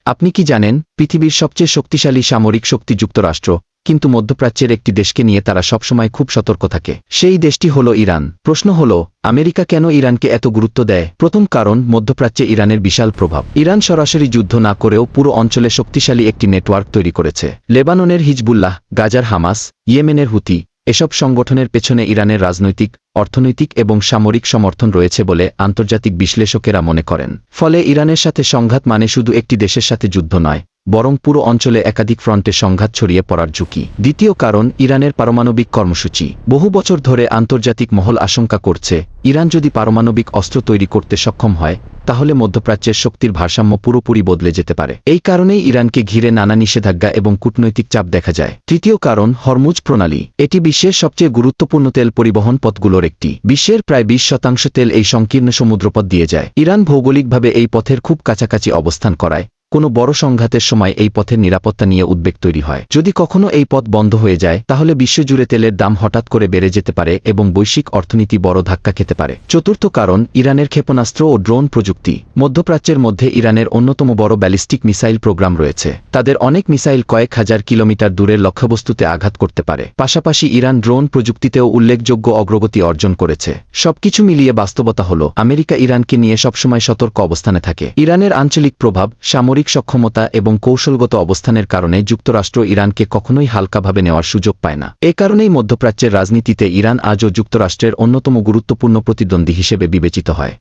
আপনি কি জানেন, পৃথিবীর সবচেয়ে শক্তিশালী সামরিক শক্তি যুক্তরাষ্ট্র, কিন্তু মধ্যপ্রাচ্যের একটি দেশকে নিয়ে তারা সবসময় খুব সতর্ক থাকে। সেই দেশটি হল ইরান। প্রশ্ন হল, আমেরিকা কেন ইরানকে এত গুরুত্ব দেয়? প্রথম কারণ, মধ্যপ্রাচ্যে ইরানের বিশাল প্রভাব। ইরান সরাসরি যুদ্ধ না করেও পুরো অঞ্চলে শক্তিশালী একটি নেটওয়ার্ক তৈরি করেছে। লেবাননের হিজবুল্লাহ, গাজার হামাস, ইয়েমেনের হুতি, এসব সংগঠনের পেছনে ইরানের রাজনৈতিক, অর্থনৈতিক এবং সামরিক সমর্থন রয়েছে বলে আন্তর্জাতিক বিশ্লেষকেরা মনে করেন। ফলে ইরানের সাথে সংঘাত মানে শুধু একটি দেশের সাথে যুদ্ধ নয়, বরং পুরো অঞ্চলে একাধিক ফ্রন্টে সংঘাত ছড়িয়ে পড়ার ঝুঁকি। দ্বিতীয় কারণ, ইরানের পারমাণবিক কর্মসূচি। বহু বছর ধরে আন্তর্জাতিক মহল আশঙ্কা করছে, ইরান যদি পারমাণবিক অস্ত্র তৈরি করতে সক্ষম হয়, তাহলে মধ্যপ্রাচ্যের শক্তির ভারসাম্য পুরোপুরি বদলে যেতে পারে। এই কারণেই ইরানকে ঘিরে নানা নিষেধাজ্ঞা এবং কূটনৈতিক চাপ দেখা যায়। তৃতীয় কারণ, হরমুজ প্রণালী। এটি বিশ্বের সবচেয়ে গুরুত্বপূর্ণ তেল পরিবহন পথগুলোর একটি। বিশ্বের প্রায় 20% তেল এই সংকীর্ণ সমুদ্রপথ দিয়ে যায়। ইরান ভৌগোলিকভাবে এই পথের খুব কাছাকাছি অবস্থান করায় কোনো বড় সংঘাতের সময় এই পথের নিরাপত্তা নিয়ে উদ্বেগ তৈরি হয়। যদি কখনো এই পথ বন্ধ হয়ে যায়, তাহলে বিশ্বজুড়ে তেলের দাম হঠাৎ করে বেড়ে যেতে পারে এবং বৈশ্বিক অর্থনীতি বড় ধাক্কা খেতে পারে। চতুর্থ কারণ, ইরানের ক্ষেপণাস্ত্র ও ড্রোন প্রযুক্তি। মধ্যপ্রাচ্যের মধ্যে ইরানের অন্যতম বড় ব্যালিস্টিক মিসাইল প্রোগ্রাম রয়েছে। তাদের অনেক মিসাইল কয়েক হাজার কিলোমিটার দূরের লক্ষ্যবস্তুতে আঘাত করতে পারে। পাশাপাশি ইরান ড্রোন প্রযুক্তিতেও উল্লেখযোগ্য অগ্রগতি অর্জন করেছে। সবকিছু মিলিয়ে বাস্তবতা হল, আমেরিকা ইরানকে নিয়ে সবসময় সতর্ক অবস্থানে থাকে। ইরানের আঞ্চলিক প্রভাব, সামরিক সক্ষমতা এবং কৌশলগত অবস্থানের কারণে যুক্তরাষ্ট্র ইরানকে কখনোই হালকাভাবে নেওয়ার সুযোগ পায় না। এ কারণেই মধ্যপ্রাচ্যের রাজনীতিতে ইরান আজও যুক্তরাষ্ট্রের অন্যতম গুরুত্বপূর্ণ প্রতিদ্বন্দ্বী হিসেবে বিবেচিত হয়।